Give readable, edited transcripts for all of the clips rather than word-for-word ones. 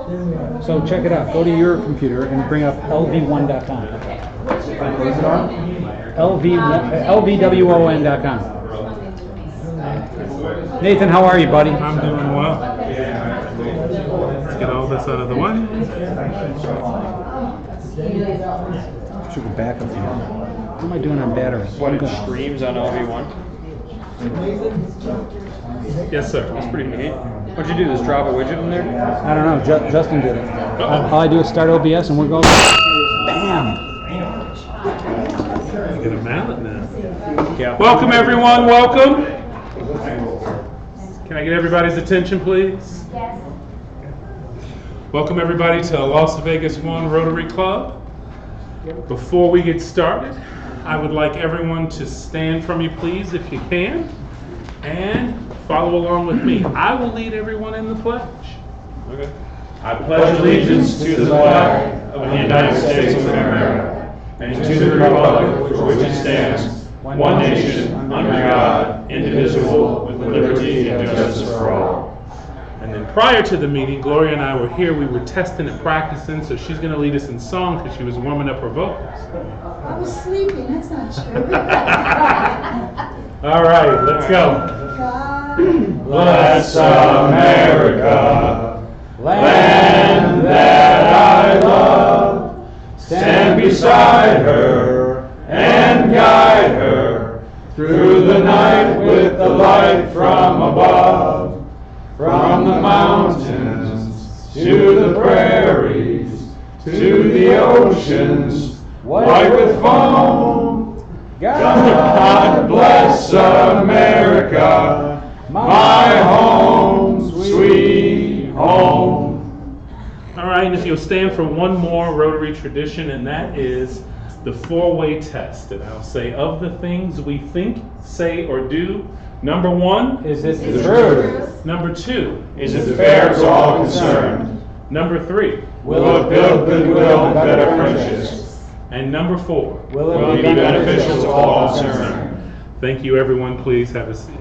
So check it out. Go to your computer and bring up lv1.com. LVWON.com. Nathan, how are you, buddy? I'm doing well. Let's get all this out of the way. Should go back up here. What am I doing on battery? What, it streams on LV1? Yes, sir. That's pretty neat. What'd you do, just drop a widget in there? I don't know. Justin did it. All I do is start OBS and we're going. Bam! Get a mallet now. Yeah. Welcome, everyone. Welcome. Can I get everybody's attention, please? Yes. Welcome, everybody, to Las Vegas One Rotary Club. Before we get started, I would like everyone to stand from you, please, if you can, and follow along with me. I will lead everyone in the pledge. Okay. I pledge allegiance to the flag of the United States of America and to the republic for which it stands, one nation, under God, indivisible, with liberty and justice for all. And then prior to the meeting, Gloria and I were here. We were testing and practicing, so she's going to lead us in song because she was warming up her vocals. I was sleeping, that's not true. All right, let's go. God Bless America, land that I love. Stand beside her and guide her through the night with the light from above. From the mountains to the prairies to the oceans white with foam. God bless America, my home, sweet home. All right, and if you'll stand for one more Rotary tradition, and that is the four-way test. And I'll say, of the things we think, say, or do, number one, Is this the truth? Number two, Is it fair to all concerned? number three, Will it build goodwill and better friendships? and number four. Will it be beneficial to all concerned? Thank you, everyone. Please have a seat.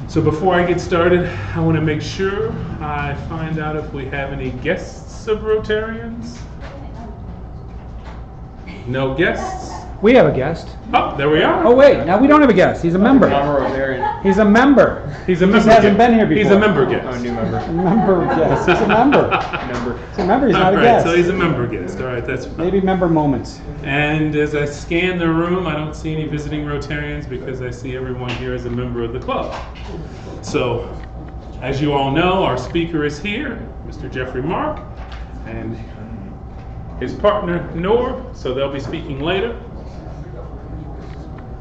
So before I get started, I want to make sure I find out if we have any guests of Rotarians. No guests? We have a guest. Oh, there we are. Oh wait, now we don't have a guest. He's a member. I'm a Rotarian. He's a member. He's a He member just hasn't guest. been here before. He's a member guest. I'm a new member. Member guest. He's a member. Member. He's a member. He's not a All right, guest. so he's a member guest. All right, that's fine. Maybe member moments. And as I scan the room, I don't see any visiting Rotarians because I see everyone here as a member of the club. So, as you all know, our speaker is here, Mr. Jeffrey Mark, and his partner, Noor, so they'll be speaking later.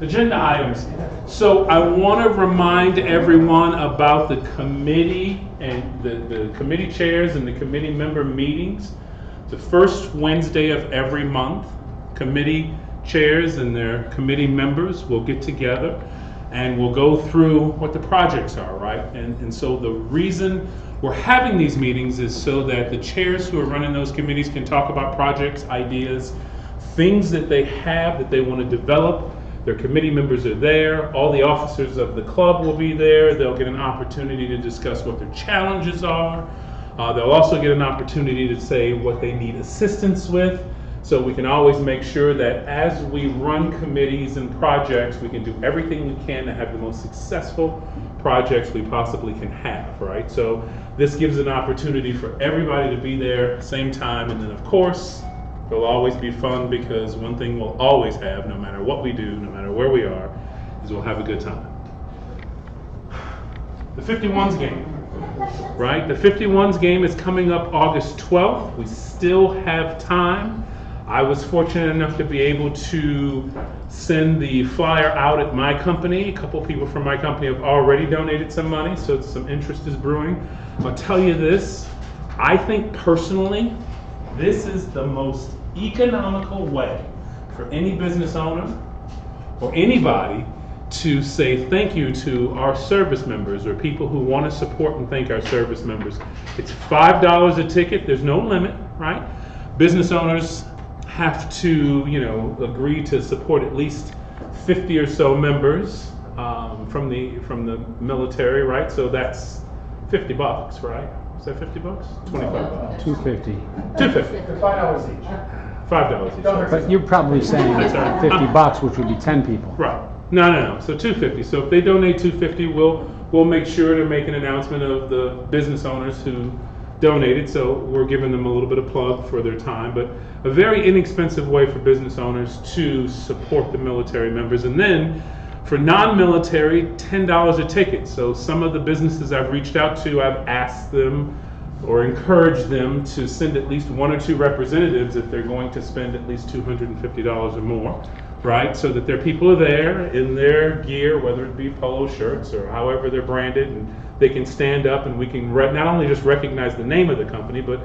Agenda items. So I want to remind everyone about the committee and the committee chairs and the committee member meetings. The first Wednesday of every month, committee chairs and their committee members will get together and we'll go through what the projects are, right? And so the reason we're having these meetings is so that the chairs who are running those committees can talk about projects, ideas, things that they have that they want to develop. Their committee members are there. All the officers of the club will be there. They'll get an opportunity to discuss what their challenges are. They'll also get an opportunity to say what they need assistance with. So we can always make sure that as we run committees and projects, we can do everything we can to have the most successful projects we possibly can have, right? So this gives an opportunity for everybody to be there at the same time. And then of course, it'll always be fun because one thing we'll always have, no matter what we do, no matter where we are, is we'll have a good time. The 51s game, right? The 51s game is coming up August 12th. We still have time. I was fortunate enough to be able to send the flyer out at my company. A couple people from my company have already donated some money, so some interest is brewing. I'll tell you this, I think personally, this is the most economical way for any business owner or anybody to say thank you to our service members or people who want to support and thank our service members. It's $5 a ticket, there's no limit, right? Business owners have to, agree to support at least 50 or so members from the military, right? So that's $50, right? Is that $50? $25. $250. $250. $5 each. $5 each. Don't hurt But you're probably saying That's all right. $50, which would be 10 people. Right. No. So $250. So if they donate $250, we'll make sure to make an announcement of the business owners who donated. So we're giving them a little bit of plug for their time, but a very inexpensive way for business owners to support the military members. And then for non-military, $10 a ticket. So some of the businesses I've reached out to, I've asked them or encouraged them to send at least 1 or 2 representatives if they're going to spend at least $250 or more, right? So that their people are there in their gear, whether it be polo shirts or however they're branded, and they can stand up and we can not only just recognize the name of the company, but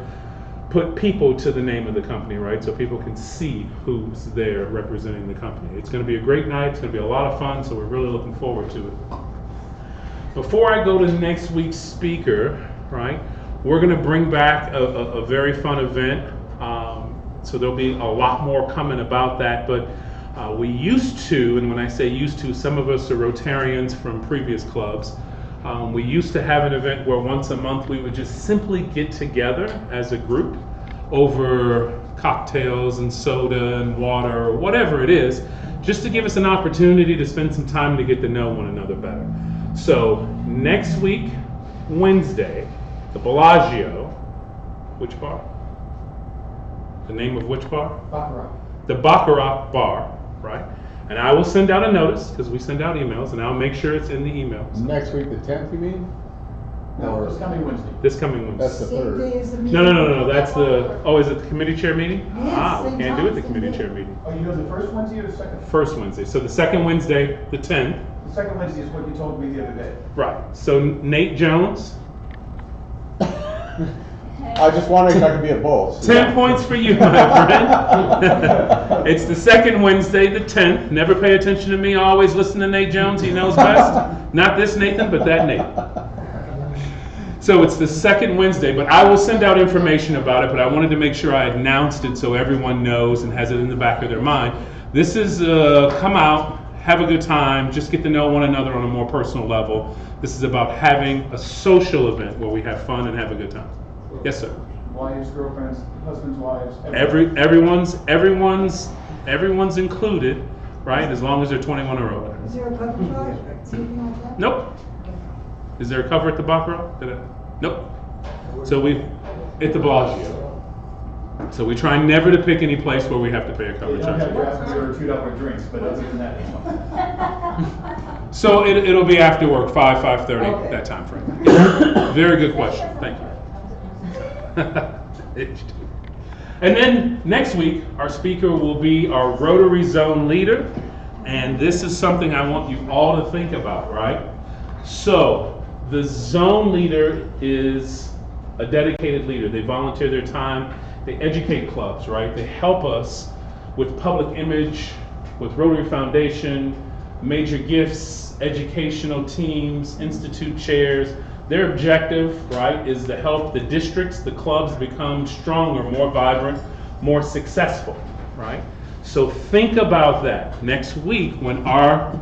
put people to the name of the company, right? So people can see who's there representing the company. It's going to be a great night. It's going to be a lot of fun, so we're really looking forward to it. Before I go to next week's speaker, right, we're going to bring back a very fun event. So there'll be a lot more coming about that, but we used to, and when I say used to, some of us are Rotarians from previous clubs. We used to have an event where once a month we would just simply get together as a group over cocktails and soda and water or whatever it is, just to give us an opportunity to spend some time to get to know one another better. So next week, Wednesday, the Bellagio, which bar? The name of which bar? Baccarat. The Baccarat bar, right? And I will send out a notice, because we send out emails, and I'll make sure it's in the emails. Next week, the 10th, you mean? No, it's coming Wednesday. This coming That's Wednesday. the Same day 3rd. as the meeting. No, that's the, oh, is it the committee chair meeting? Yes, We same can't do it time, the same committee day. chair meeting. Oh, you know the first Wednesday or the second? First Wednesday, so the second Wednesday, the 10th, The second Wednesday is what you told me the other day. right. So Nate Jones, I just wondering if I could be at both. 10 points for you, my friend. It's the second Wednesday, the 10th. Never pay attention to me, always listen to Nate Jones, he knows best. Not this Nathan, but that Nate. So it's the second Wednesday, but I will send out information about it, but I wanted to make sure I announced it so everyone knows and has it in the back of their mind. This is come out, have a good time, just get to know one another on a more personal level. This is about having a social event where we have fun and have a good time. Yes, sir. Wives, girlfriends, husbands, wives. everyone. Everyone's included, right? As long as they're 21 or older. Is there a cover charge, something like that? Nope. Is there a cover at the Baccarat? Nope. So at the Bellagio. So we try never to pick any place where we have to pay a cover They don't have charge. draft beer or $2 drinks, but other than that, it's fine. So it'll be after work, 5:30, Okay. that time frame. Yeah. Very good question. Thank you. And then next week, our speaker will be our Rotary Zone leader. And this is something I want you all to think about, right? So the zone leader is a dedicated leader. They volunteer their time. They educate clubs, right? They help us with public image, with Rotary Foundation, major gifts, educational teams, institute chairs. Their objective, right, is to help the districts, the clubs become stronger, more vibrant, more successful, right? So think about that next week when our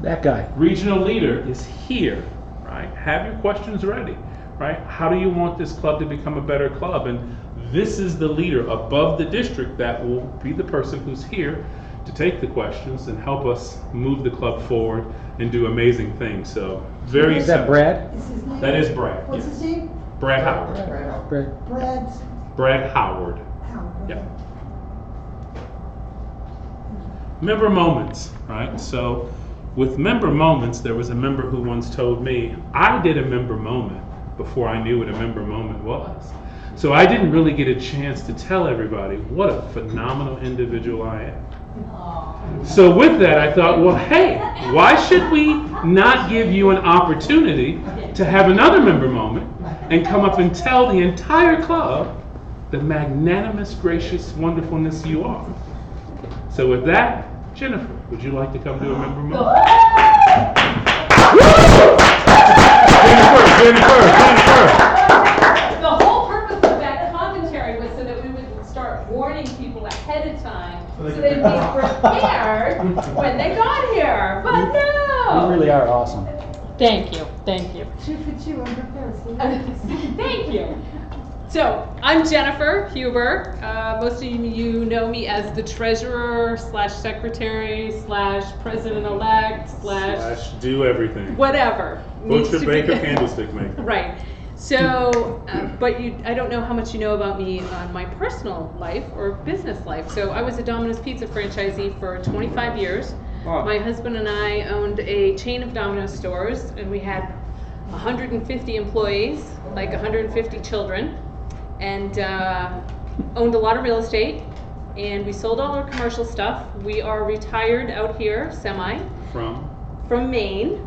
That guy. regional leader is here, right? Have your questions ready, right? How do you want this club to become a better club? And this is the leader above the district that will be the person who's here to take the questions and help us move the club forward and do amazing things. So very Is that simple. Brad? Is his name? That is Brad. What's yes. his name? Brad Howard. Brad. Brad Howard. Howard. Yep. Member moments, right? So with member moments, there was a member who once told me, I did a member moment before I knew what a member moment was. So I didn't really get a chance to tell everybody what a phenomenal individual I am. So with that, I thought, well, hey, why should we not give you an opportunity to have another member moment and come up and tell the entire club the magnanimous, gracious wonderfulness you are. So with that, Jennifer, would you like to come do a member moment? Jennifer. The whole purpose of that commentary was so that we would start warning people ahead of time so they'd be prepared when they got here. But no! You really are awesome. Thank you. Thank you. Choo-choo on her face. Thank you. So, I'm Jennifer Huber. Most of you know me as the treasurer / secretary / president-elect / do everything. whatever. needs Butcher, to baker, be- candlestick maker. Right. So, but I don't know how much you know about me on my personal life or business life. So I was a Domino's Pizza franchisee for 25 years. Wow. My husband and I owned a chain of Domino's stores, and we had 150 employees, like 150 children, and owned a lot of real estate. And we sold all our commercial stuff. We are retired out here, from Maine.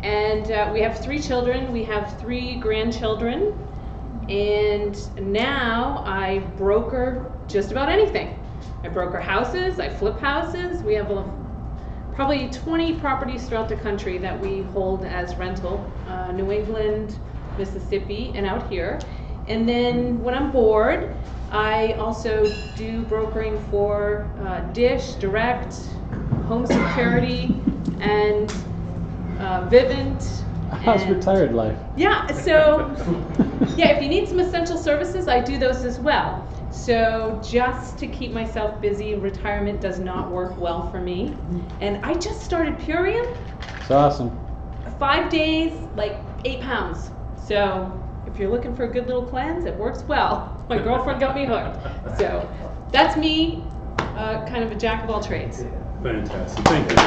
And we have 3 children. We have 3 grandchildren. And now I broker just about anything. I broker houses, I flip houses. We have probably 20 properties throughout the country that we hold as rental. New England, Mississippi, and out here. And then when I'm bored, I also do brokering for Dish, Direct, Home Security, and Vivint. How's and- retired life? Yeah, so, yeah, if you need some essential services, I do those as well. So just to keep myself busy, retirement does not work well for me. And I just started Purium, It's awesome. 5 days, like 8 pounds. So if you're looking for a good little cleanse, it works well. My girlfriend got me hooked. So that's me, kind of a jack of all trades. Fantastic. Thank you.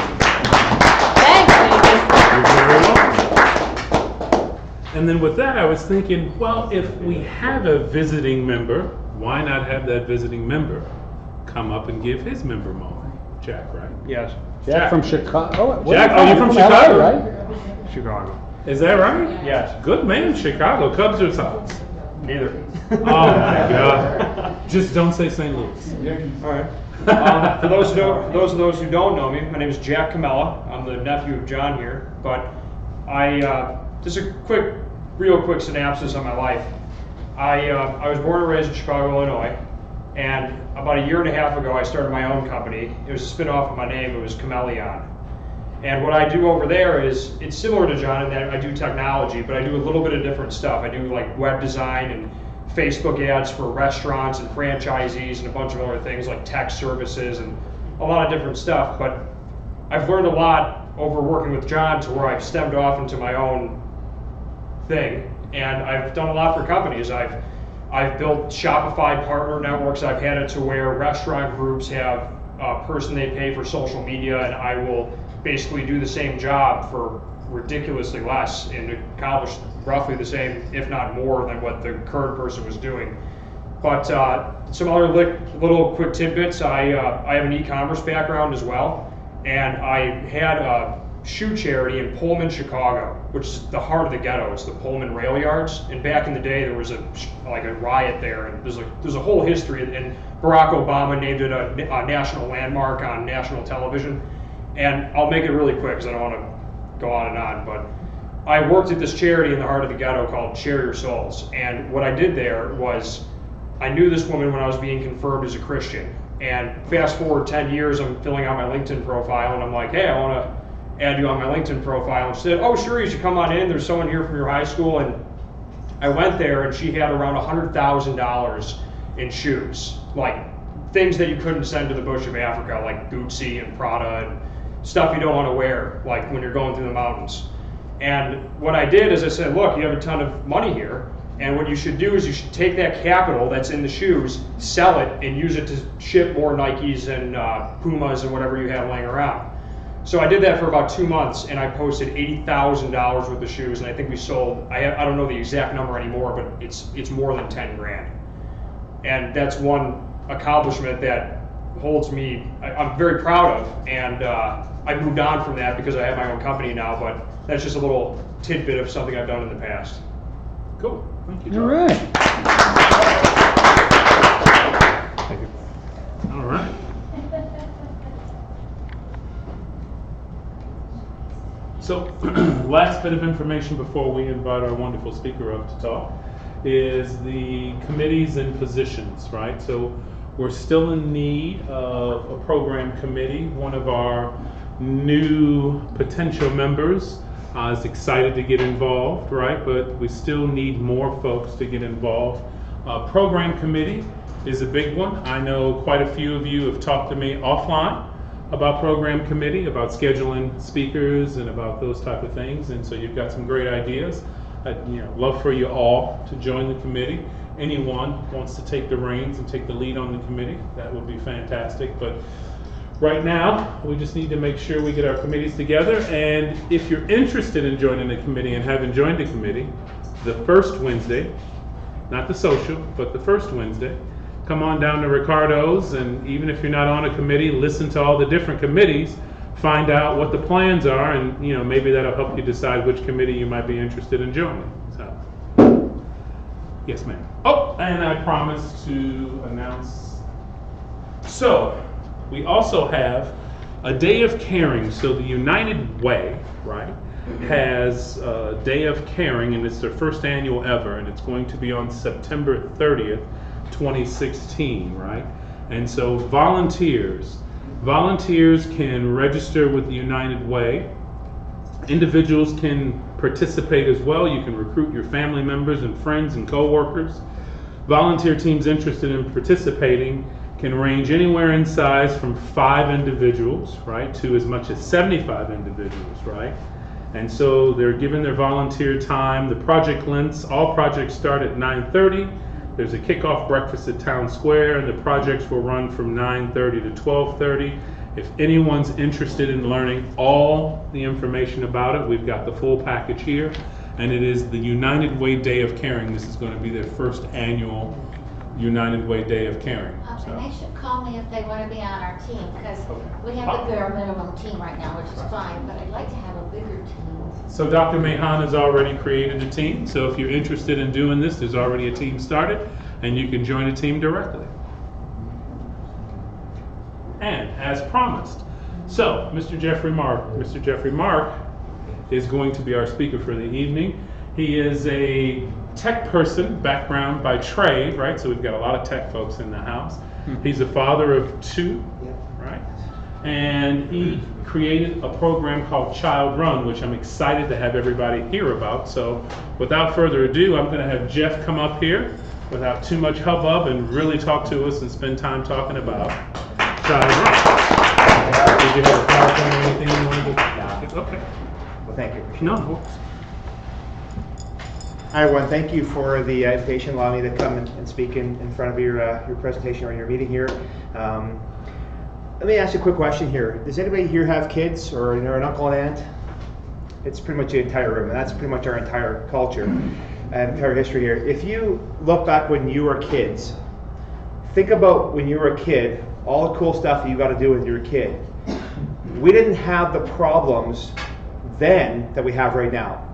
Thanks, Nathan. You're very welcome. And then with that, I was thinking, well, if we have a visiting member, why not have that visiting member come up and give his member moment? Jack, right? Yes. Jack from Chicago. Oh, Jack, where you're from LA, Chicago? right? Chicago. Is that right? Yes. Good man, Chicago. Cubs or Sox? Neither. Oh my God. Just don't say St. Louis. All right. For those of those who don't know me, my name is Jack Camella. I'm the nephew of John here. But just a real quick synopsis on my life. I was born and raised in Chicago, Illinois, and about a year and a half ago, I started my own company. It was a spin-off of my name. It was Camelion. And what I do over there is, it's similar to John in that I do technology, but I do a little bit of different stuff. I do like web design and Facebook ads for restaurants and franchisees and a bunch of other things like tech services and a lot of different stuff. But I've learned a lot over working with John to where I've stemmed off into my own thing. And I've done a lot for companies. I've built Shopify partner networks. I've had it to where restaurant groups have a person they pay for social media, and I will basically do the same job for ridiculously less and accomplish roughly the same, if not more, than what the current person was doing. But some other little quick tidbits. I have an e-commerce background as well, and I had a shoe charity in Pullman, Chicago, which is the heart of the ghetto. It's the Pullman rail yards. And back in the day, there was a riot there, and there's a whole history. And Barack Obama named it a national landmark on national television. And I'll make it really quick because I don't want to go on and on. But I worked at this charity in the heart of the ghetto called Share Your Souls. And what I did there was I knew this woman when I was being confirmed as a Christian. And fast forward 10 years, I'm filling out my LinkedIn profile, and I'm like, hey, I want to add you on my LinkedIn profile. And she said, oh, sure, you should come on in. There's someone here from your high school. And I went there, and she had around $100,000 in shoes, like things that you couldn't send to the bush of Africa, like Gucci and Prada and stuff you don't want to wear, like when you're going through the mountains. And what I did is I said, look, you have a ton of money here, and what you should do is you should take that capital that's in the shoes, sell it, and use it to ship more Nikes and Pumas and whatever you have laying around. So I did that for about 2 months, and I posted $80,000 worth of shoes, and I think we sold, I don't know the exact number anymore, but it's more than 10 grand. And that's one accomplishment that holds me, I'm very proud of, and I moved on from that because I have my own company now, but that's just a little tidbit of something I've done in the past. Cool. Thank you, All John. right. Thank you. All right. So, last bit of information before we invite our wonderful speaker up to talk is the committees and positions, right? So, we're still in need of a program committee. One of our new potential members is excited to get involved, right? But we still need more folks to get involved. Program committee is a big one. I know quite a few of you have talked to me offline about program committee, about scheduling speakers and about those type of things, and so you've got some great ideas. I'd love for you all to join the committee. Anyone wants to take the reins and take the lead on the committee, that would be fantastic. But right now, we just need to make sure we get our committees together, and if you're interested in joining the committee and haven't joined the committee, the first Wednesday, not the social, but the first Wednesday, come on down to Ricardo's, and even if you're not on a committee, listen to all the different committees, find out what the plans are, and maybe that'll help you decide which committee you might be interested in joining. So, yes, ma'am. Oh, and I promised to announce. So, we also have a Day of Caring. So the United Way, right, has a Day of Caring, and it's their first annual ever, and it's going to be on September 30th, 2016, right? And so volunteers can register with the United Way. Individuals can participate as well. You can recruit your family members and friends and co-workers. Volunteer teams interested in participating can range anywhere in size from 5 individuals, right, to as much as 75 individuals, right? And so they're given their volunteer time. The project lengths, all projects start at 9:30. There's a kickoff breakfast at Town Square, and the projects will run from 9:30 to 12:30. If anyone's interested in learning all the information about it, we've got the full package here, and it is the United Way Day of Caring. This is going to be their first annual United Way Day of Caring. And they should call me if they want to be on our team, because we have the bare minimum team right now, which is fine, but I'd like to have a bigger team. So Dr. Mahan has already created a team, so if you're interested in doing this, there's already a team started, and you can join a team directly. And as promised, so Mr. Jeffrey Mark is going to be our speaker for the evening. He is a tech person, background by trade, right? So we've got a lot of tech folks in the house. He's a father of 2, right? And he created a program called Child Run, which I'm excited to have everybody hear about. So without further ado, I'm going to have Jeff come up here without too much hubbub and really talk to us and spend time talking about Child Run. Did you have a PowerPoint or anything you wanted to? Okay. Well, thank you. No. Hi, everyone. Thank you for the invitation, allowing me to come and speak in front of your presentation or your meeting here. Let me ask you a quick question here. Does anybody here have kids or an uncle and aunt? It's pretty much the entire room, and that's pretty much our entire culture and entire history here. If you look back when you were kids, think about when you were a kid, all the cool stuff that you got to do when you were a kid. We didn't have the problems then that we have right now.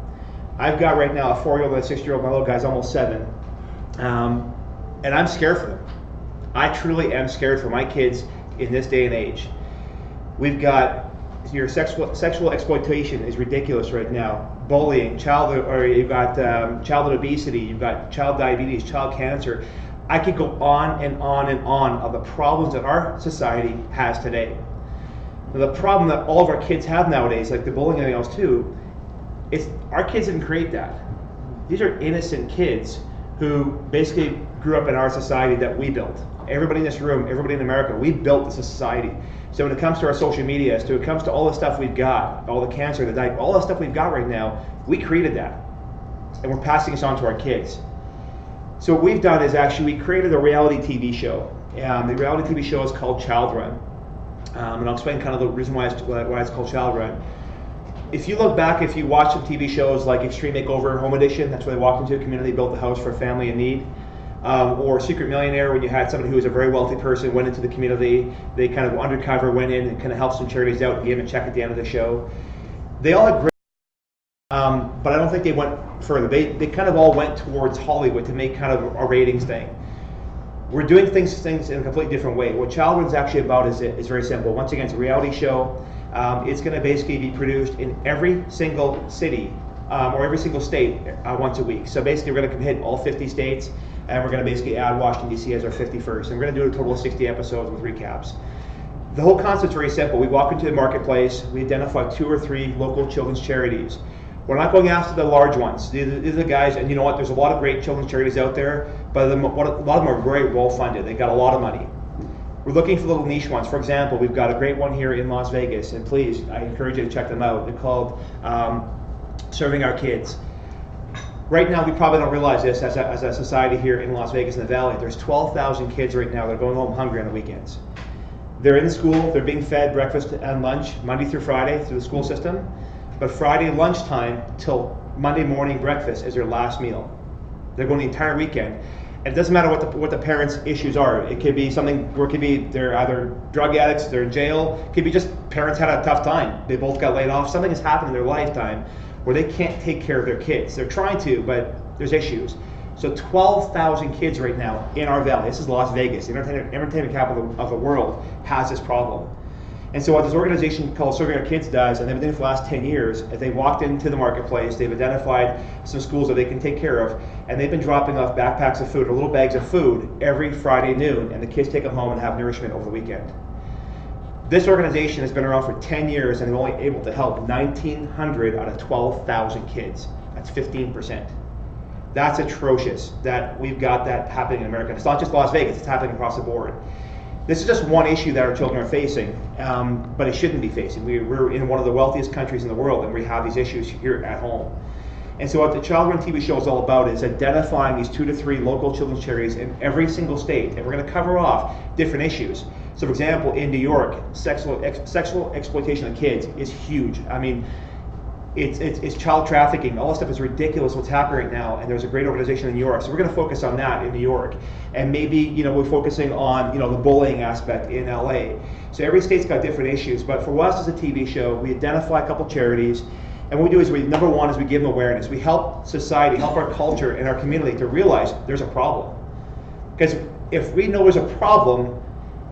I've got right now a 4-year-old and a 6-year-old. My little guy's almost 7. And I'm scared for them. I truly am scared for my kids in this day and age. We've got your sexual exploitation is ridiculous right now. Bullying, you've got childhood obesity, you've got child diabetes, child cancer. I could go on and on and on of the problems that our society has today. The problem that all of our kids have nowadays, like the bullying and everything else too, it's our kids didn't create that. These are innocent kids who basically grew up in our society that we built. Everybody in this room, everybody in America, we built this society. So when it comes to our social media, when it comes to all the stuff we've got, all the cancer, the diabetes, all the stuff we've got right now, we created that. And we're passing this on to our kids. So what we've done is actually we created a reality TV show. The reality TV show is called Child Run. And I'll explain kind of the reason why it's called Child Run. If you look back, if you watch some TV shows like Extreme Makeover Home Edition, that's where they walked into a community, built a house for a family in need. Or Secret Millionaire, when you had somebody who was a very wealthy person, went into the community, they kind of undercover went in and kind of helped some charities out and gave them a check at the end of the show. They all had great, but I don't think they went further. They kind of all went towards Hollywood to make kind of a ratings thing. We're doing things in a completely different way. What Child Run's actually about is very simple. Once again, it's a reality show. It's going to basically be produced in every single city or every single state once a week. So basically, we're going to hit all 50 states, and we're going to basically add Washington, D.C. as our 51st. And we're going to do a total of 60 episodes with recaps. The whole concept's very simple. We walk into the marketplace, we identify 2 or 3 local children's charities. We're not going after the large ones. These are the guys, and you know what? There's a lot of great children's charities out there, but a lot of them are very well funded. They got a lot of money. We're looking for little niche ones. For example, we've got a great one here in Las Vegas, and please, I encourage you to check them out. They're called Serving Our Kids. Right now, we probably don't realize this as a society here in Las Vegas in the Valley. There's 12,000 kids right now that are going home hungry on the weekends. They're in school, they're being fed breakfast and lunch Monday through Friday through the school system, but Friday lunchtime till Monday morning breakfast is their last meal. They're going the entire weekend. And it doesn't matter what the parents' issues are. It could be something, or it could be they're either drug addicts, they're in jail, it could be just parents had a tough time. They both got laid off. Something has happened in their lifetime where they can't take care of their kids. They're trying to, but there's issues. So 12,000 kids right now in our valley, this is Las Vegas, the entertainment capital of the world, has this problem. And so what this organization called Serving Our Kids does, and they've been doing it for the last 10 years, is they walked into the marketplace, they've identified some schools that they can take care of, and they've been dropping off backpacks of food or little bags of food every Friday noon, and the kids take them home and have nourishment over the weekend. This organization has been around for 10 years and they're only able to help 1,900 out of 12,000 kids. That's 15%. That's atrocious that we've got that happening in America. It's not just Las Vegas, it's happening across the board. This is just one issue that our children are facing, but it shouldn't be facing. We're in one of the wealthiest countries in the world and we have these issues here at home. And so what the Child Run TV show is all about is identifying these 2 to 3 local children's charities in every single state, and we're going to cover off different issues. So for example, in New York, sexual exploitation of kids is huge. I mean, it's child trafficking. All this stuff is ridiculous what's happening right now, and there's a great organization in New York. So we're going to focus on that in New York. And maybe, we're focusing on, the bullying aspect in LA. So every state's got different issues, but for us as a TV show, we identify a couple charities, and what we do is number one is we give them awareness. We help society, help our culture and our community to realize there's a problem. Because if we know there's a problem,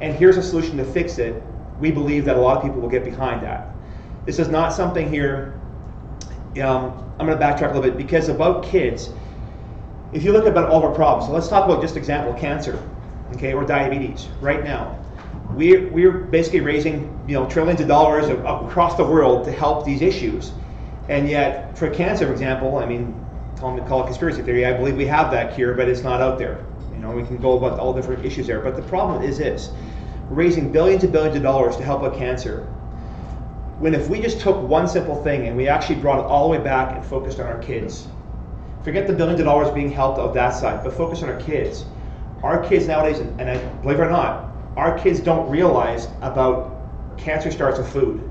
and here's a solution to fix it, we believe that a lot of people will get behind that. This is not something here, I'm going to backtrack a little bit, because about kids, if you look about all of our problems, so let's talk about just example, cancer, okay, or diabetes. Right now, we're basically raising trillions of dollars across the world to help these issues. And yet, for cancer, for example, I mean, call it conspiracy theory, I believe we have that cure, but it's not out there. We can go about all different issues there, but the problem is this: we're raising billions and billions of dollars to help out cancer, when if we just took one simple thing and we actually brought it all the way back and focused on our kids. Forget the billions of dollars being helped of that side, but focus on our kids. Our kids nowadays, and I believe it or not, our kids don't realize about cancer starts with food.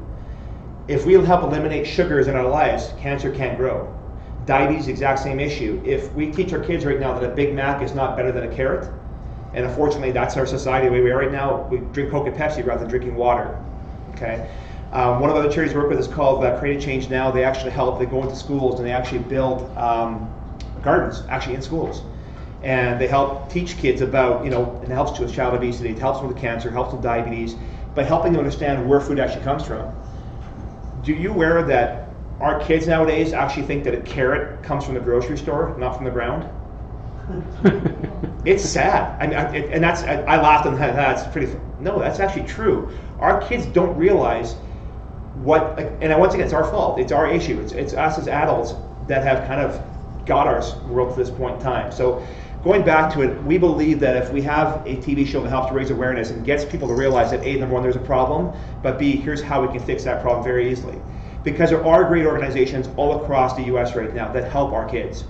If we help eliminate sugars in our lives, cancer can't grow. Diabetes, exact same issue. If we teach our kids right now that a Big Mac is not better than a carrot, and unfortunately that's our society the way we are right now, we drink Coke and Pepsi rather than drinking water. Okay. One of the other charities we work with is called Create Change Now. They actually help, they go into schools and they actually build gardens actually in schools. And they help teach kids about, and it helps with child obesity, it helps with cancer, helps with diabetes, by helping them understand where food actually comes from. Do you aware that our kids nowadays actually think that a carrot comes from the grocery store, not from the ground? It's sad. I laughed and that's pretty. No, that's actually true. Our kids don't realize what, and once again, it's our fault. It's our issue. It's us as adults that have kind of got our world to this point in time. So going back to it, we believe that if we have a TV show that helps to raise awareness and gets people to realize that A, number one, there's a problem, but B, here's how we can fix that problem very easily. Because there are great organizations all across the US right now that help our kids.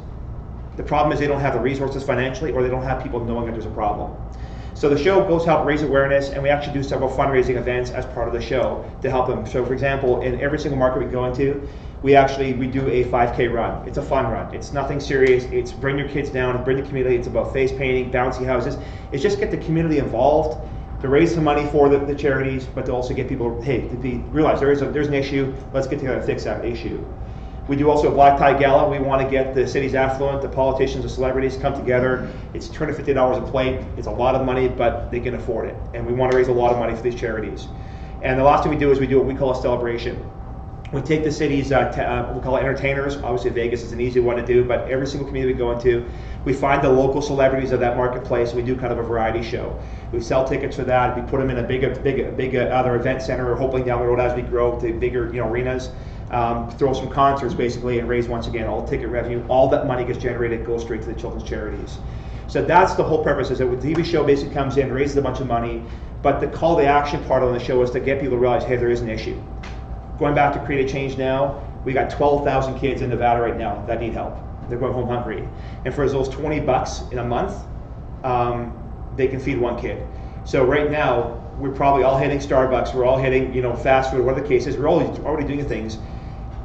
The problem is they don't have the resources financially, or they don't have people knowing that there's a problem. So the show goes to help raise awareness, and we actually do several fundraising events as part of the show to help them. So for example, in every single market we go into, we do a 5K run. It's a fun run. It's nothing serious. It's bring your kids down, bring the community. It's about face painting, bouncy houses. It's just get the community involved to raise some money for the charities, but to also get people, realize there's an issue. Let's get together and fix that issue. We do also a black tie gala. We want to get the city's affluent, the politicians, the celebrities come together. It's $250 a plate. It's a lot of money, but they can afford it. And we want to raise a lot of money for these charities. And the last thing we do is we do what we call a celebration. We take the city's, we call it entertainers. Obviously Vegas is an easy one to do, but every single community we go into, we find the local celebrities of that marketplace. We do kind of a variety show. We sell tickets for that. We put them in a big other event center, or hopefully down the road as we grow to bigger arenas. throw some concerts basically, and raise once again all the ticket revenue. All that money gets generated goes straight to the children's charities. So that's the whole purpose, is that the TV show basically comes in, raises a bunch of money, but the call to action part of the show is to get people to realize, hey, there is an issue. Going back to Create a Change Now, we got 12,000 kids in Nevada right now that need help. They're going home hungry. And for those $20 in a month, they can feed one kid. So right now, we're probably all hitting Starbucks, we're all hitting, fast food, whatever the case is, we're already doing things.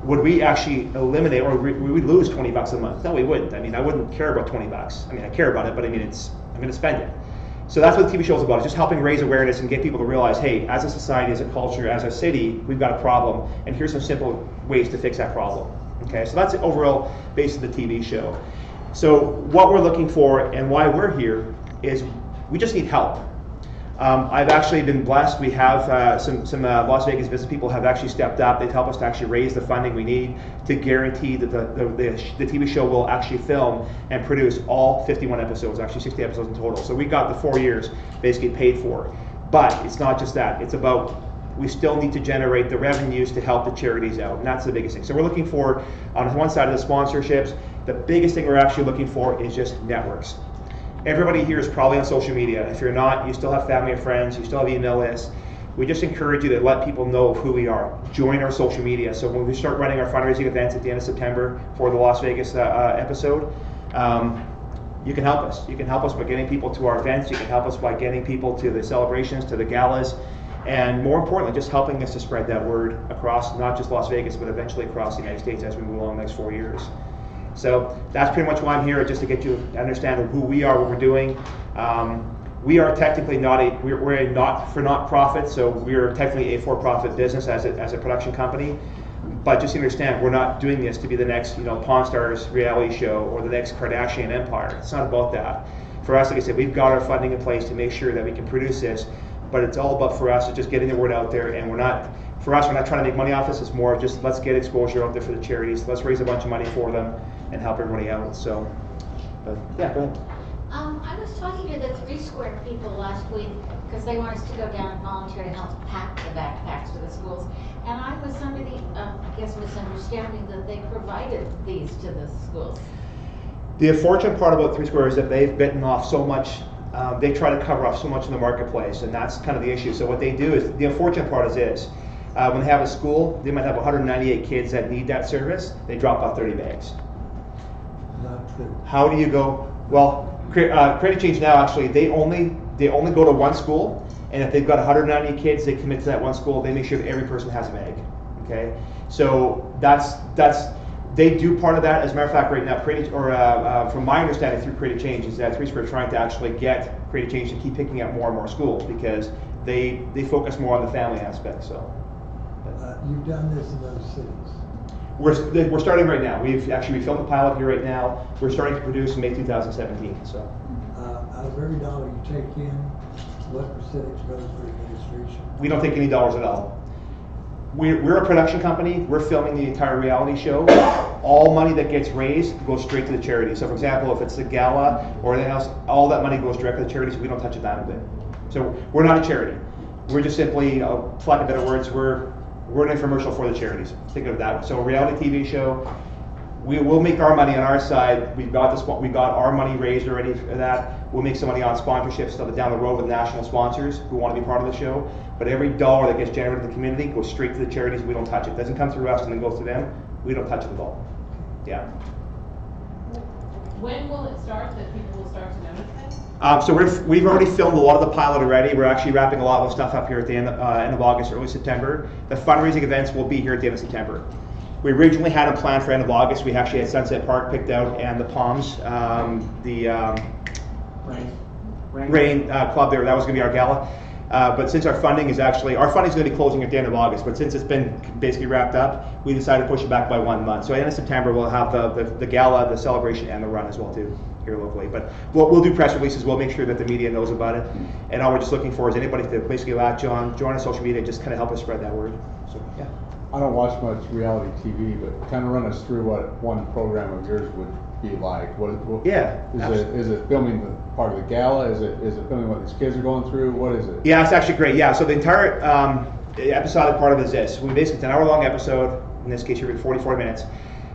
Would we actually eliminate, or would we lose $20 a month? No, we wouldn't. I mean, I wouldn't care about $20. I mean, I care about it, but I mean, I'm gonna spend it. So that's what the TV show is about. It's just helping raise awareness and get people to realize, hey, as a society, as a culture, as a city, we've got a problem, and here's some simple ways to fix that problem. Okay, so that's the overall base of the TV show. So what we're looking for and why we're here is we just need help. I've actually been blessed. We have some Las Vegas business people have actually stepped up. They've helped us to actually raise the funding we need to guarantee that the TV show will actually film and produce all 51 episodes, actually 60 episodes in total. So we got the 4 years basically paid for. But it's not just that. It's about, we still need to generate the revenues to help the charities out, and that's the biggest thing. So we're looking for, on one side of the sponsorships, the biggest thing we're actually looking for is just networks. Everybody here is probably on social media. If you're not, you still have family and friends, you still have email lists. We just encourage you to let people know who we are. Join our social media. So when we start running our fundraising events at the end of September for the Las Vegas episode, you can help us. You can help us by getting people to our events. You can help us by getting people to the celebrations, to the galas, and more importantly, just helping us to spread that word across not just Las Vegas, but eventually across the United States as we move along the next 4 years. So that's pretty much why I'm here, just to get you to understand who we are, what we're doing. We are technically we're a not-for-profit, so we're technically a for-profit business as a production company. But just understand, we're not doing this to be the next, Pawn Stars reality show or the next Kardashian empire. It's not about that. For us, like I said, we've got our funding in place to make sure that we can produce this. But it's all about, for us, it's just getting the word out there, and we're not trying to make money off this. It's more just, let's get exposure out there for the charities. Let's raise a bunch of money for them and help everybody out. So, but yeah, go ahead. I was talking to the 3 Square people last week because they want us to go down and volunteer to help pack the backpacks for the schools. And I was under the, misunderstanding that they provided these to the schools. The unfortunate part about 3 Square is that they've bitten off so much. They try to cover off so much in the marketplace, and that's kind of the issue. So what they do is, the unfortunate part is this. When they have a school, they might have 198 kids that need that service. They drop off 30 bags. Not true. How do you go? Well, Create a Change Now, actually, they only go to one school, and if they've got 190 kids, they commit to that one school. They make sure that every person has a bag. Okay, so that's they do part of that. As a matter of fact, right now, from my understanding through Create a Change, is that 3 Square is trying to actually get Create a Change to keep picking up more and more schools because they focus more on the family aspect. So you've done this in those cities. We're starting right now. We filmed the pilot here right now. We're starting to produce in May 2017. So Out of every dollar you take in, what percentage goes for administration? We don't take any dollars at all. We're a production company. We're filming the entire reality show. All money that gets raised goes straight to the charity. So for example, if it's the gala or anything else, all that money goes directly to the charities. We don't touch a dime of it. So we're not a charity. We're just simply, for lack of better words, we're an infomercial for the charities. Think of it that way. So a reality TV show, we will make our money on our side. We got our money raised already for that. We'll make some money on sponsorships down the road with national sponsors who want to be part of the show. But every dollar that gets generated in the community goes straight to the charities. We don't touch it. It doesn't come through us and then goes to them. We don't touch it at all. Yeah. When will it start that people will start to notice things? So we've already filmed a lot of the pilot already. We're actually wrapping a lot of the stuff up here at the end of August, early September. The fundraising events will be here at the end of September. We originally had them planned for end of August. We actually had Sunset Park picked out and the Palms, Rain Club there. That was going to be our gala. But since our funding is going to be closing at the end of August, but since it's been basically wrapped up, we decided to push it back by 1 month. So at the end of September, we'll have the gala, the celebration, and the run as well too, here locally. But we'll do press releases. We'll make sure that the media knows about it. And all we're just looking for is anybody to basically latch on, join our social media, and just kind of help us spread that word. So yeah. I don't watch much reality TV, but kind of run us through what one program of yours would be like. Is it filming the part of the gala? Is it filming what these kids are going through? What is it? Yeah, it's actually great. Yeah, so the entire episodic part of it is this. We basically, it's an hour-long episode. in this case, you're in 40 minutes.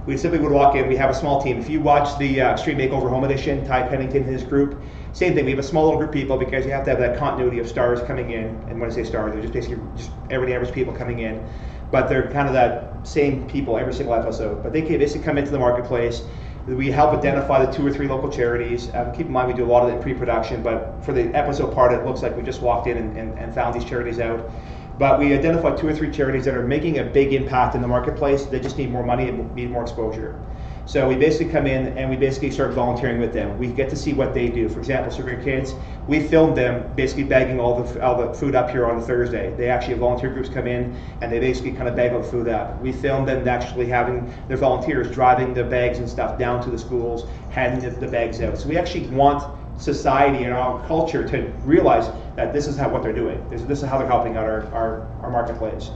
We simply would walk in. We have a small team. If you watch the Extreme Makeover Home Edition, Ty Pennington and his group, same thing. We have a small little group of people because you have to have that continuity of stars coming in. And when I say stars, they're just basically just everyday average people coming in. But they're kind of that same people every single episode. But they can basically come into the marketplace. We help identify the 2 or 3 local charities. Keep in mind we do a lot of it in pre-production, but for the episode part, it looks like we just walked in and found these charities out. But we identify 2 or 3 charities that are making a big impact in the marketplace. They just need more money and need more exposure. So we basically come in and we basically start volunteering with them. We get to see what they do. For example, Severe Kids, we filmed them basically bagging all the food up here on Thursday. They actually have volunteer groups come in and they basically kind of bag all the food up. We filmed them actually having their volunteers driving the bags and stuff down to the schools, handing the bags out. So we actually want society and our culture to realize that this is what they're doing. This is how they're helping out our marketplace.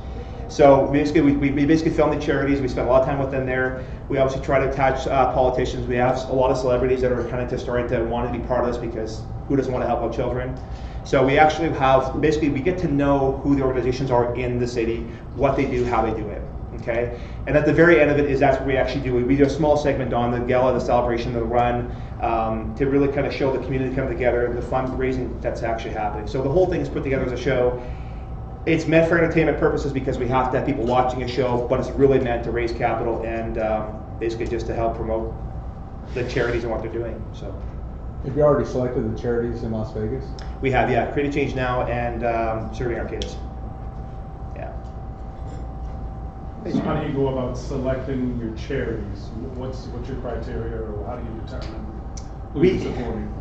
So basically, we basically film the charities. We spend a lot of time with them there. We obviously try to attach politicians. We have a lot of celebrities that are kind of just starting to want to be part of this because who doesn't want to help out children? So we actually have, basically we get to know who the organizations are in the city, what they do, how they do it, okay? And at the very end of it is that's what we actually do. We do a small segment on the gala, the celebration, the run, to really kind of show the community coming together, the fundraising that's actually happening. So the whole thing is put together as a show. It's meant for entertainment purposes because we have to have people watching a show, but it's really meant to raise capital and basically just to help promote the charities and what they're doing. So, have you already selected the charities in Las Vegas? We have, yeah. Create a Change Now and Serving Our Kids. Yeah. So how do you go about selecting your charities? What's your criteria, or how do you determine who you're supporting?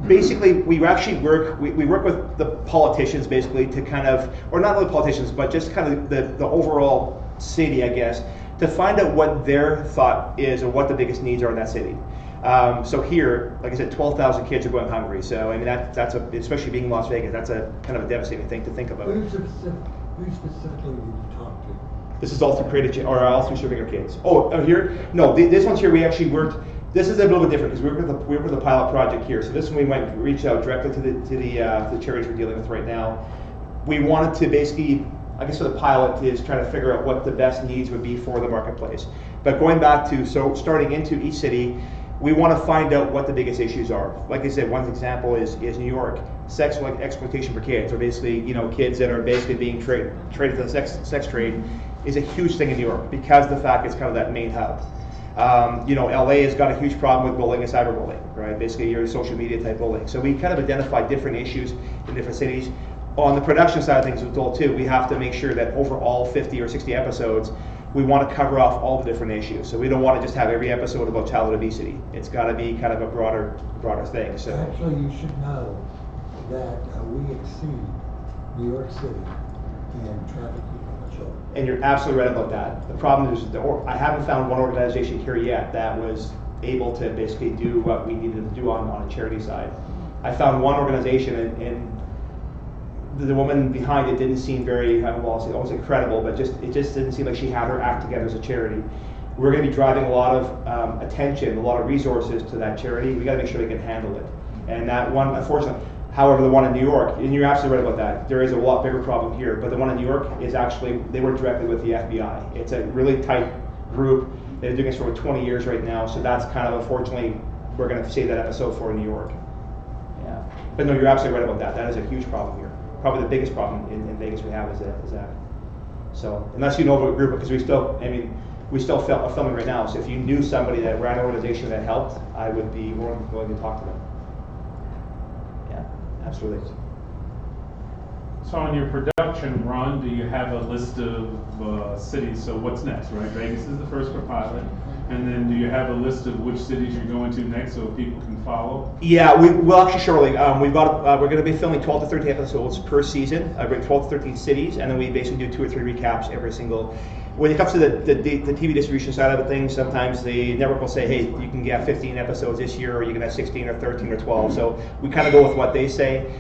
Basically, we actually work with the politicians basically to kind of, or not only politicians, but just kind of the overall city, I guess, to find out what their thought is or what the biggest needs are in that city. So here, like I said, 12,000 kids are going hungry. So I mean that's especially being in Las Vegas, that's a kind of a devastating thing to think about. Who specifically did you talk to? This is all through all through Serving Our Kids. Oh, here? No, this one's here. We actually worked. This is a little bit different because we work with the pilot project here. So this one we reached out directly to the charities we're dealing with right now. We wanted to basically, I guess, for the pilot is trying to figure out what the best needs would be for the marketplace. But going back to starting into each city, we want to find out what the biggest issues are. Like I said, one example is New York. Sexual exploitation for kids, or basically kids that are basically being traded to the sex trade, is a huge thing in New York because of the fact it's kind of that main hub. LA has got a huge problem with bullying and cyberbullying, right? Basically, your social media type bullying. So we kind of identify different issues in different cities. On the production side of things with Dole too, we have to make sure that over all 50 or 60 episodes, we want to cover off all the different issues. So we don't want to just have every episode about childhood obesity. It's got to be kind of a broader thing. So actually, you should know that we exceed New York City in trafficking of children. And you're absolutely right about that. The problem is I haven't found one organization here yet that was able to basically do what we needed to do on a charity side. I found one organization and the woman behind it didn't seem very, I won't say credible, but it just didn't seem like she had her act together as a charity. We're going to be driving a lot of attention, a lot of resources to that charity. We got to make sure they can handle it. And that one, unfortunately, however, the one in New York, and you're absolutely right about that, there is a lot bigger problem here, but the one in New York is actually, they work directly with the FBI. It's a really tight group. They've been doing this for over 20 years right now, so that's kind of, unfortunately, we're going to save that episode for New York. Yeah. But no, you're absolutely right about that. That is a huge problem here. Probably the biggest problem in Vegas we have is that. So, unless you know of a group, because we still are filming right now, so if you knew somebody that ran an organization that helped, I would be more than willing to talk to them. Yeah, absolutely. So on your production run, do you have a list of cities? So what's next, right? Vegas is the first for pilot. And then do you have a list of which cities you're going to next so people can follow? Yeah, we'll actually shortly. We're going to be filming 12 to 13 episodes per season. I bring 12 to 13 cities, and then we basically do 2 or 3 recaps every single. When it comes to the TV distribution side of things, sometimes the network will say, hey, you can get 15 episodes this year, or you can have 16 or 13 or 12. So we kind of go with what they say.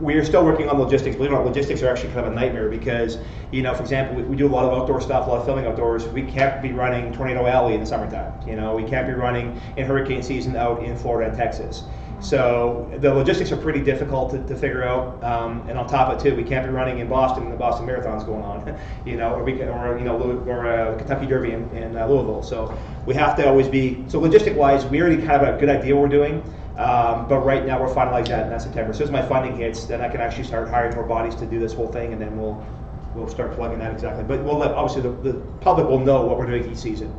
We are still working on logistics. Believe it or not, logistics are actually kind of a nightmare because, for example, we do a lot of outdoor stuff, a lot of filming outdoors. We can't be running Tornado Alley in the summertime. We can't be running in hurricane season out in Florida and Texas. So the logistics are pretty difficult to figure out, and on top of it too, we can't be running in Boston and the Boston Marathon's going on, you know, or Kentucky Derby in Louisville. So we have to always be, so logistic-wise, we already kind of have a good idea what we're doing, but right now we're finalizing that in that September. So as my funding hits, then I can actually start hiring more bodies to do this whole thing, and then we'll start plugging that exactly. But we'll let, obviously the public will know what we're doing each season.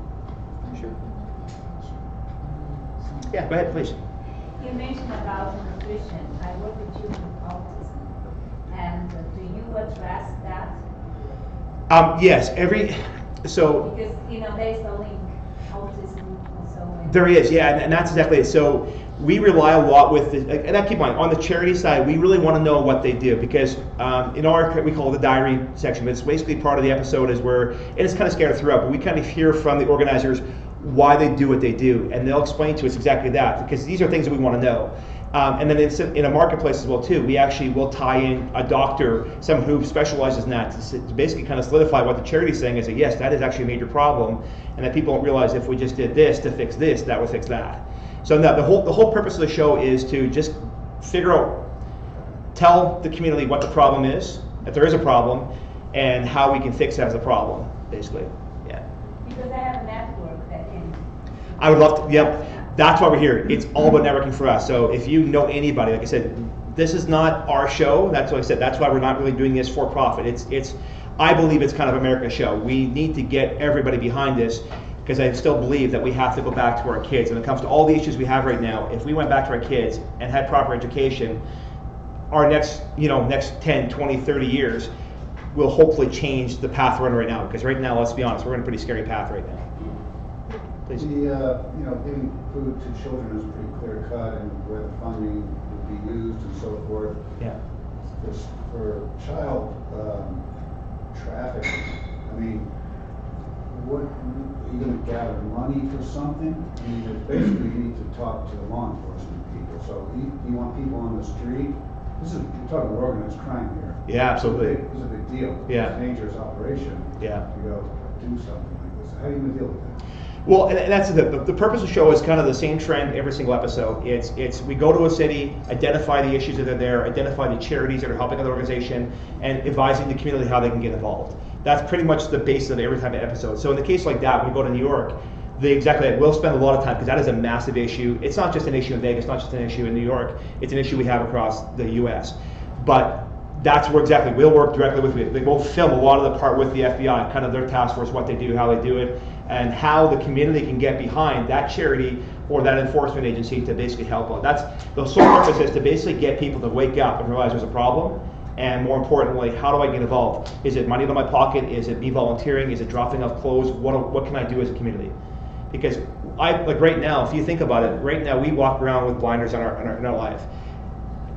Sure. Yeah, go ahead, please. You mentioned about nutrition. I work with children with autism. And do you address that? Yes, so. Because, you know, there's the link, autism also. There is, yeah, and that's exactly it. So we rely a lot with, and I keep in mind, on the charity side, we really want to know what they do, because in our, we call it the diary section, but it's basically part of the episode is where, and it's kind of scattered throughout, but we kind of hear from the organizers why they do what they do, and they'll explain to us exactly that, because these are things that we want to know. And then in a marketplace as well too, we actually will tie in a doctor, someone who specializes in that, to basically kind of solidify what the charity is saying, is that yes, that is actually a major problem, and that people don't realize if we just did this to fix this, that would fix that. So no, the whole purpose of the show is to just figure out, tell the community what the problem is, if there is a problem, and how we can fix that as a problem, basically. Yeah. Because I have a network that can. I would love to. Yep. That's why we're here. It's all about networking for us. So if you know anybody, like I said, this is not our show. That's what I said. That's why we're not really doing this for profit. It's. I believe it's kind of America's show. We need to get everybody behind this, because I still believe that we have to go back to our kids. When it comes to all the issues we have right now, if we went back to our kids and had proper education, our next 10, 20, 30 years will hopefully change the path we're on right now. Because right now, let's be honest, we're in a pretty scary path right now. Please. Giving food to children is pretty clear cut, and where the funding would be used and so forth. Yeah. Just for child trafficking, I mean, what, are you going to gather money for something? I mean, basically you need to talk to the law enforcement people. So you want people on the street? You're talking organized crime here. Yeah, absolutely. It's a big deal. Yeah. It's a dangerous operation. Yeah. To go do something like this. How are you going to deal with that? Well, and that's the purpose of the show is kind of the same trend every single episode. It's we go to a city, identify the issues that are there, identify the charities that are helping the organization, and advising the community how they can get involved. That's pretty much the basis of every time of episode. So in the case like that, when we go to New York, we'll spend a lot of time, because that is a massive issue. It's not just an issue in Vegas, not just an issue in New York. It's an issue we have across the U.S. But that's where exactly we'll work directly with you. We'll film a lot of the part with the FBI, kind of their task force, what they do, how they do it, and how the community can get behind that charity or that enforcement agency to basically help out. That's the sole purpose, is to basically get people to wake up and realize there's a problem, and more importantly, how do I get involved? Is it money in my pocket? Is it me volunteering? Is it dropping off clothes? What can I do as a community? Because like right now, if you think about it, right now we walk around with blinders in our life.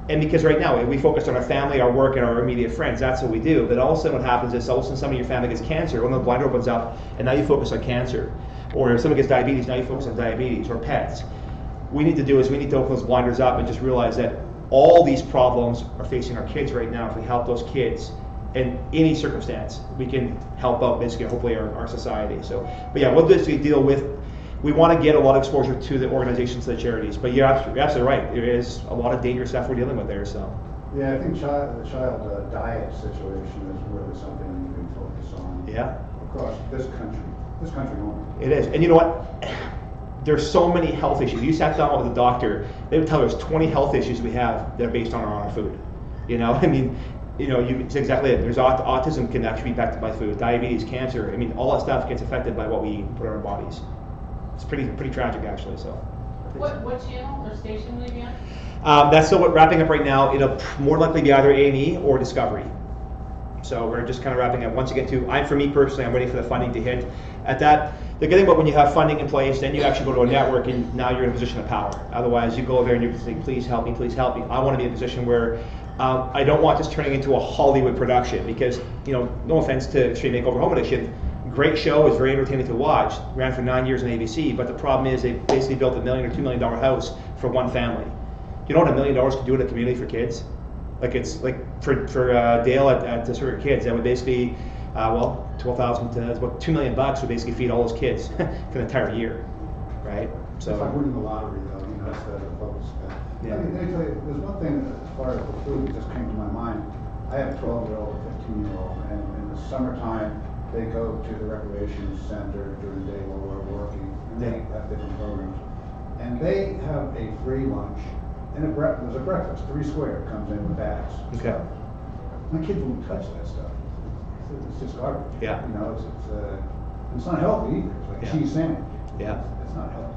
And because right now we focus on our family, our work, and our immediate friends, that's what we do. But all of a sudden what happens is all of a sudden somebody in your family gets cancer, one of the blinder opens up, and now you focus on cancer. Or if someone gets diabetes, now you focus on diabetes, or pets. What we need to do is we need to open those blinders up and just realize that all these problems are facing our kids right now. If we help those kids in any circumstance, we can help out basically hopefully our society. So, but yeah, we'll basically deal with, we want to get a lot of exposure to the organizations, to the charities. But you're absolutely right. There is a lot of dangerous stuff we're dealing with there. So. Yeah, I think the child diet situation is really something you can focus on. Yeah. Across this country only. It is, and you know what? There's so many health issues. You sat down with a doctor, they would tell us 20 health issues we have that are based on our food. I mean, it's exactly it. There's autism can actually be affected by food, diabetes, cancer. I mean, all that stuff gets affected by what we eat and put in our bodies. It's pretty tragic, actually. So. What channel or station will you be on? That's still wrapping up right now. It'll more likely be either A&E or Discovery. So we're just kind of wrapping up. Once you get to, for me personally, I'm waiting for the funding to hit. At that, the good thing about when you have funding in place, then you actually go to a network, and now you're in a position of power. Otherwise, you go there and you say, please help me, please help me. I want to be in a position where I don't want this turning into a Hollywood production, because, no offense to Extreme Makeover Home Edition, great show, is very entertaining to watch, ran for 9 years on ABC, but the problem is they basically built $1 million or $2 million house for one family. You know what $1 million could do in a community for kids? Like it's like for Dale at the Circuit Kids, that would basically, 12,000 to about $2 million would basically feed all those kids for the entire year, right? So. It's like winning the lottery, though. That's the focus. Yeah. Let me tell you, there's one thing as far as the food that just came to my mind. I have a 12-year-old, a 15-year-old, and in the summertime, they go to the recreation center during the day while we're working, and they have different programs. And they have a free lunch, and there's a breakfast, 3 square, comes in with bags. Okay. My kids won't touch that stuff. It's just garbage. Yeah. You know, it's not healthy either. It's like a cheese sandwich. Yeah. It's not healthy.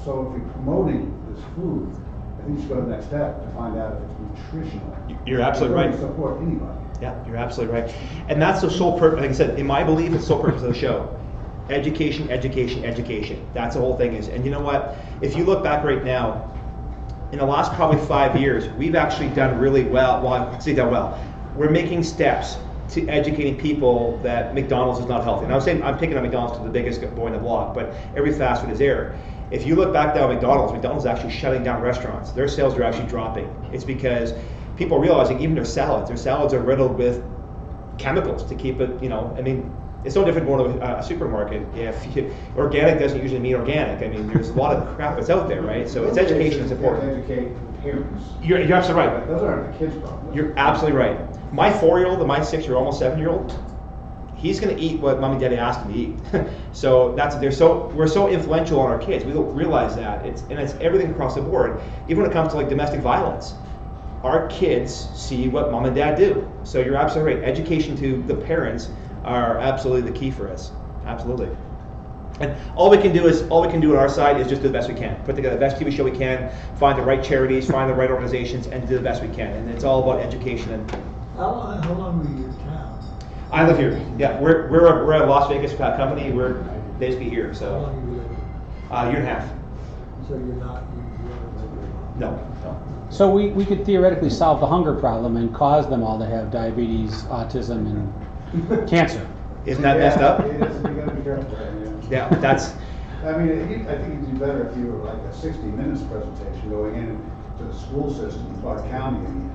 So if we're promoting this food, I think you should go to the next step to find out if it's nutritional. You're absolutely right. Support anybody. Yeah, you're absolutely right. And that's the sole purpose, like I said, in my belief, it's the sole purpose of the show. Education, education, education. That's the whole thing is. And you know what? If you look back right now, in the last probably 5 years, we've actually done really well. Well, I say done well. We're making steps to educating people that McDonald's is not healthy. And I'm picking on McDonald's because the biggest boy in the block, but every fast food is there. If you look back now at McDonald's is actually shutting down restaurants. Their sales are actually dropping. It's because people are realizing even their salads are riddled with chemicals to keep it, I mean, it's no different going to a supermarket. Organic doesn't usually mean organic. I mean, there's a lot of crap that's out there, right? So it's education is important. Educate parents. You're absolutely right. Those aren't the kids' problems. You're absolutely right. My 4-year-old and my 6-year-old, almost 7-year-old, he's going to eat what mom and daddy asked him to eat. So we're so influential on our kids. We don't realize that. It's everything across the board. Even when it comes to like domestic violence, our kids see what mom and dad do. So you're absolutely right. Education to the parents are absolutely the key for us. Absolutely. And all we can do on our side is just do the best we can. Put together the best TV show we can, find the right charities, find the right organizations, and do the best we can. And it's all about education. And How long were you in town? I live here. Yeah, we're a Las Vegas company. We're basically here. How So long you lived? a year and a half. So you haven't lived very long? No. So we could theoretically solve the hunger problem and cause them all to have diabetes, autism, and cancer. Isn't that messed up? It is. You gotta be careful there, Yeah, that's. I mean, I think it'd be better if you were like a 60 minutes presentation going in to the school system in Clark County and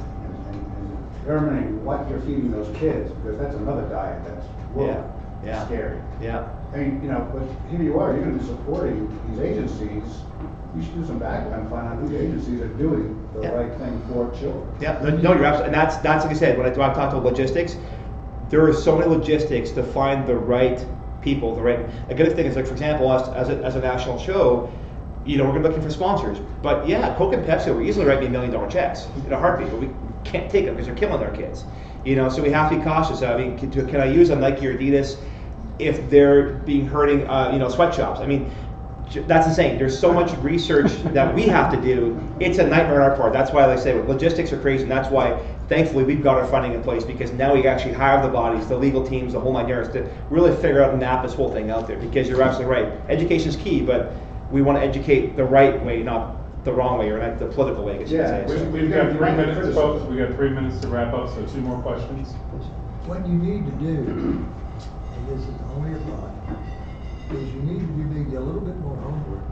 determining what you're feeding those kids, because that's another diet that's scary. Yeah. I mean, but here you are, you're gonna be supporting these agencies. You should do some background and find out who the agencies are doing the right thing for children. Yeah, no, you're absolutely, and that's like I said, when I talk about logistics, there are so many logistics to find the right people, a good thing is like, for example, us as a national show, we're gonna be looking for sponsors. But yeah, Coke and Pepsi will easily write me $1 million checks in a heartbeat, but we can't take them because they're killing our kids. So we have to be cautious. I mean, can I use a Nike or Adidas if they're being hurting, sweatshops? I mean, that's insane. There's so much research that we have to do. It's a nightmare on our part. That's why, like I say, logistics are crazy, and that's why, thankfully, we've got our funding in place, because now we actually hire the bodies, the legal teams, the whole 9 yards to really figure out and map this whole thing out there. Because you're absolutely right. Education is key, but we want to educate the right way, not the wrong way, or not the political way, I guess you could say. We've got 3 minutes, folks. We've got 3 minutes to wrap up, so 2 more questions. What you need to do, and this is only a thought, is you need to do maybe a little bit more homework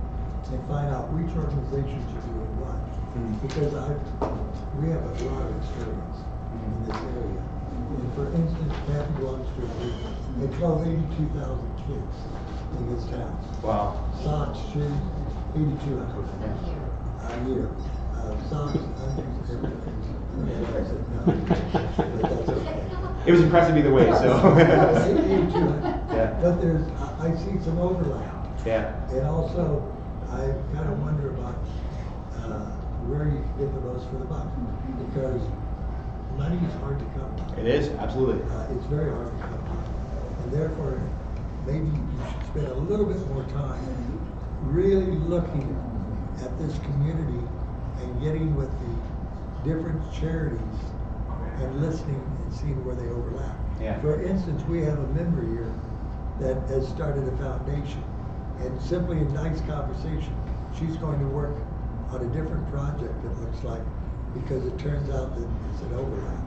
and find out which organizations are doing what. Because we have a lot of experience in this area. And for instance, Kathy Long Street, they close 82,000 kids in this town. Wow. Socks, shoes, 8,200 a year. Socks, undies, everything. And I said no, but that's okay. It was impressive either way, so. 8,200. Yeah. But I see some overlap. Yeah. And also, I kind of wonder about where you can get the most for the buck, because money is hard to come by. It is, absolutely. It's very hard to come by. And therefore, maybe you should spend a little bit more time really looking at this community and getting with the different charities and listening and seeing where they overlap. Yeah. For instance, we have a member here that has started a foundation, and simply in nice conversation, she's going to work on a different project, it looks like, because it turns out that it's an overlap.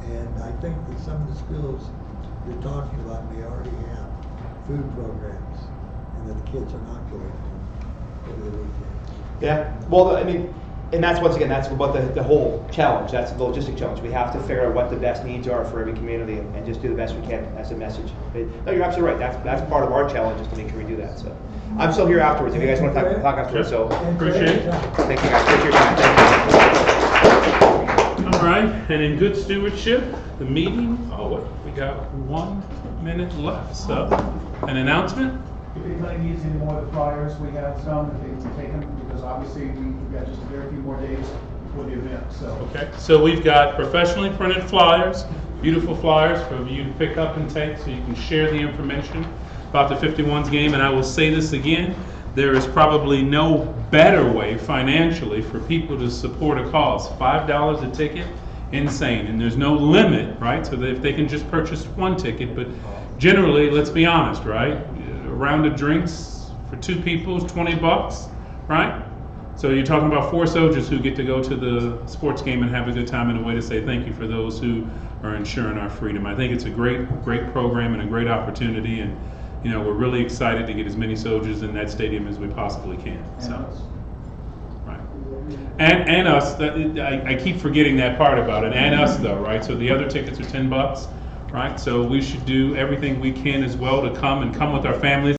And I think that some of the schools you're talking about may already have food programs, and that the kids are not going to over the weekend. Yeah, well, I mean, and that's once again, that's about the whole challenge. That's the logistic challenge. We have to figure out what the best needs are for every community and just do the best we can as a message. But, no, you're absolutely right. That's part of our challenge, is to make sure we do that. So, I'm still here afterwards if you guys want to talk afterwards. So Appreciate it. thank you guys. Appreciate your time. Thank you. All right, and in good stewardship, the meeting, oh wait, we got 1 minute left, so, an announcement? If anybody needs any more of the flyers, we have some, if they can take them, because obviously we've got just a very few more days before the event, so. Okay, so we've got professionally printed flyers, beautiful flyers for you to pick up and take so you can share the information about the 51s game. And I will say this again, there is probably no better way financially for people to support a cause. $5 a ticket, insane. And there's no limit, right? So that if they can just purchase one ticket, but generally, let's be honest, right? A round of drinks for 2 people is $20, right? So you're talking about 4 soldiers who get to go to the sports game and have a good time, and a way to say thank you for those who are ensuring our freedom. I think it's a great program and a great opportunity, and you know, we're really excited to get as many soldiers in that stadium as we possibly can. So, right. And us, I keep forgetting that part about it, and us though, right? So the other tickets are $10, right? So we should do everything we can as well to come with our families.